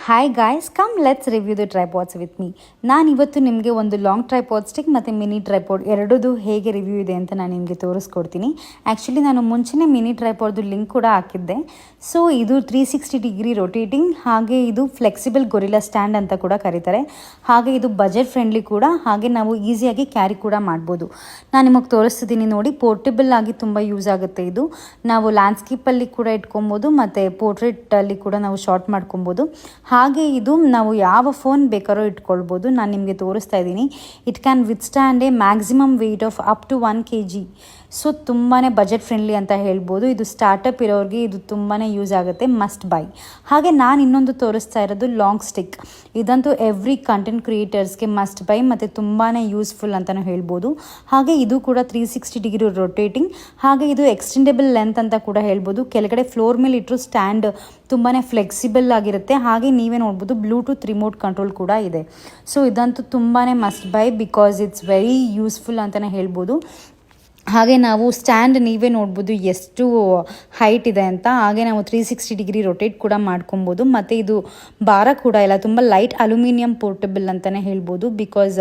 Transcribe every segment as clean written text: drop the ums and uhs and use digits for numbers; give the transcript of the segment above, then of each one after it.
Hi guys, come let's review the tripods with me. ನಾನು ಇವತ್ತು ನಿಮಗೆ ಒಂದು ಲಾಂಗ್ ಟ್ರೈಪಾಡ್ ಸ್ಟಿಕ್ ಮತ್ತು ಮಿನಿ ಟ್ರೈಪಾಡ್ ಎರಡೂ ಹೇಗೆ ರಿವ್ಯೂ ಇದೆ ಅಂತ ನಾನು ನಿಮಗೆ ತೋರಿಸ್ಕೊಡ್ತೀನಿ. ಆ್ಯಕ್ಚುಲಿ ನಾನು ಮುಂಚೆನೇ ಮಿನಿ ಟ್ರೈಪಾಡ್ದು ಲಿಂಕ್ ಕೂಡ ಹಾಕಿದ್ದೆ. ಸೊ ಇದು 360 ಡಿಗ್ರಿ ರೊಟೇಟಿಂಗ್, ಹಾಗೆ ಇದು ಫ್ಲೆಕ್ಸಿಬಲ್ ಗೊರಿಲ್ಲಾ ಸ್ಟ್ಯಾಂಡ್ ಅಂತ ಕೂಡ ಕರೀತಾರೆ. ಹಾಗೆ ಇದು ಬಜೆಟ್ ಫ್ರೆಂಡ್ಲಿ ಕೂಡ, ಹಾಗೆ ನಾವು ಈಸಿಯಾಗಿ ಕ್ಯಾರಿ ಕೂಡ ಮಾಡ್ಬೋದು. ನಾನು ನಿಮಗೆ ತೋರಿಸ್ತಿದ್ದೀನಿ ನೋಡಿ, ಪೋರ್ಟೇಬಲ್ ಆಗಿ ತುಂಬ ಯೂಸ್ ಆಗುತ್ತೆ. ಇದು ನಾವು ಲ್ಯಾಂಡ್ಸ್ಕೇಪಲ್ಲಿ ಕೂಡ ಇಟ್ಕೊಬೋದು ಮತ್ತು ಪೋರ್ಟ್ರೇಟಲ್ಲಿ ಕೂಡ ನಾವು ಶಾರ್ಟ್ ಮಾಡ್ಕೊಬೋದು. ಹಾಗೆ ಇದು ನಾವು ಯಾವ ಫೋನ್ ಬೇಕಾದ್ರೂ ಇಟ್ಕೊಳ್ಬೋದು. ನಾನು ನಿಮಗೆ ತೋರಿಸ್ತಾ ಇದ್ದೀನಿ. It can withstand a maximum weight of up to 1 kg. So ತುಂಬಾ ಬಜೆಟ್ ಫ್ರೆಂಡ್ಲಿ ಅಂತ ಹೇಳ್ಬೋದು. ಇದು ಸ್ಟಾರ್ಟಪ್ ಇರೋರಿಗೆ ಇದು ತುಂಬಾ ಯೂಸ್ ಆಗುತ್ತೆ, ಮಸ್ಟ್ ಬೈ. ಹಾಗೆ ನಾನು ಇನ್ನೊಂದು ತೋರಿಸ್ತಾ ಇರೋದು ಲಾಂಗ್ ಸ್ಟಿಕ್. ಇದಂತೂ ಎವ್ರಿ ಕಂಟೆಂಟ್ ಕ್ರಿಯೇಟರ್ಸ್ಗೆ ಮಸ್ಟ್ ಬೈ ಮತ್ತು ತುಂಬಾ ಯೂಸ್ಫುಲ್ ಅಂತಲೂ ಹೇಳ್ಬೋದು. ಹಾಗೆ ಇದು ಕೂಡ 360 ಡಿಗ್ರಿ ರೊಟೇಟಿಂಗ್, ಹಾಗೆ ಇದು ಎಕ್ಸ್ಟೆಂಡೆಬಲ್ ಲೆಂತ್ ಅಂತ ಕೂಡ ಹೇಳ್ಬೋದು. ಕೆಳಗಡೆ ಫ್ಲೋರ್ ಮೇಲೆ ಇಟ್ಟರು ಸ್ಟ್ಯಾಂಡ್ ತುಂಬಾ ಫ್ಲೆಕ್ಸಿಬಲ್ ಆಗಿರುತ್ತೆ. ಹಾಗೆ ನೀವೇ ನೋಡ್ಬೋದು, ಬ್ಲೂಟೂತ್ ರಿಮೋಟ್ ಕಂಟ್ರೋಲ್ ಕೂಡ ಇದೆ. ಸೊ ಇದಂತೂ ತುಂಬಾ must by because it's very useful ಅಂತಲೇ ಹೇಳ್ಬೋದು. ಹಾಗೆ ನಾವು ಸ್ಟ್ಯಾಂಡ್ ನೀವೇ ನೋಡ್ಬೋದು ಎಷ್ಟು ಹೈಟ್ ಇದೆ ಅಂತ. ಹಾಗೆ ನಾವು 360 ಡಿಗ್ರಿ ರೊಟೇಟ್ ಕೂಡ ಮಾಡ್ಕೊಬೋದು. ಮತ್ತು ಇದು ಭಾರ ಕೂಡ ಇಲ್ಲ, ತುಂಬ ಲೈಟ್ ಅಲ್ಯೂಮಿನಿಯಂ ಪೋರ್ಟಬಲ್ ಅಂತಲೇ ಹೇಳ್ಬೋದು. Because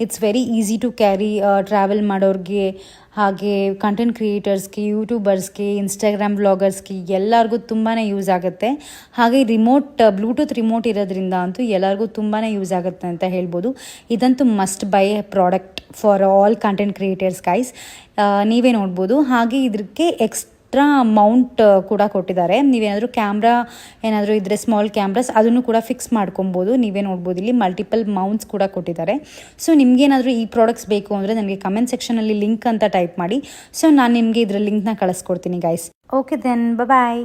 it's very easy to carry. Travel ಮಾಡೋರಿಗೆ, ಹಾಗೆ ಕಂಟೆಂಟ್ ಕ್ರಿಯೇಟರ್ಸ್ಗೆ, ಯೂಟ್ಯೂಬರ್ಸ್ಗೆ, ಇನ್ಸ್ಟಾಗ್ರಾಮ್ ವ್ಲಾಗರ್ಸ್ಗೆ ಎಲ್ಲರಿಗೂ ತುಂಬಾ ಯೂಸ್ ಆಗುತ್ತೆ. ಹಾಗೆ ಬ್ಲೂಟೂತ್ ರಿಮೋಟ್ ಇರೋದ್ರಿಂದ ಅಂತೂ ಎಲ್ಲರಿಗೂ ತುಂಬಾ ಯೂಸ್ ಆಗುತ್ತೆ ಅಂತ ಹೇಳ್ಬೋದು. ಇದಂತೂ must by product for all content creators guys. ನೀವೇ ನೋಡ್ಬೋದು. ಹಾಗೆ ಇದಕ್ಕೆ ಎಕ್ಸ್ಟ್ರಾ ಮೌಂಟ್ ಕೂಡ ಕೊಟ್ಟಿದ್ದಾರೆ. ನೀವೇನಾದರೂ ಕ್ಯಾಮ್ರಾ ಏನಾದರೂ ಇದ್ದರೆ, ಸ್ಮಾಲ್ ಕ್ಯಾಮ್ರಾಸ್, ಅದನ್ನು ಕೂಡ ಫಿಕ್ಸ್ ಮಾಡ್ಕೊಬೋದು. ನೀವೇ ನೋಡ್ಬೋದು, ಇಲ್ಲಿ ಮಲ್ಟಿಪಲ್ ಮೌಂಟ್ಸ್ ಕೂಡ ಕೊಟ್ಟಿದ್ದಾರೆ. ಸೊ ನಿಮಗೇನಾದರೂ ಈ ಪ್ರಾಡಕ್ಟ್ಸ್ ಬೇಕು ಅಂದರೆ ನನಗೆ ಕಮೆಂಟ್ ಸೆಕ್ಷನಲ್ಲಿ ಲಿಂಕ್ ಅಂತ ಟೈಪ್ ಮಾಡಿ. ಸೊ ನಾನು ನಿಮಗೆ ಇದರ ಲಿಂಕ್ನ ಕಳಿಸ್ಕೊಡ್ತೀನಿ ಗೈಸ್. ಓಕೆ ದೆನ್, ಬಾಯ್.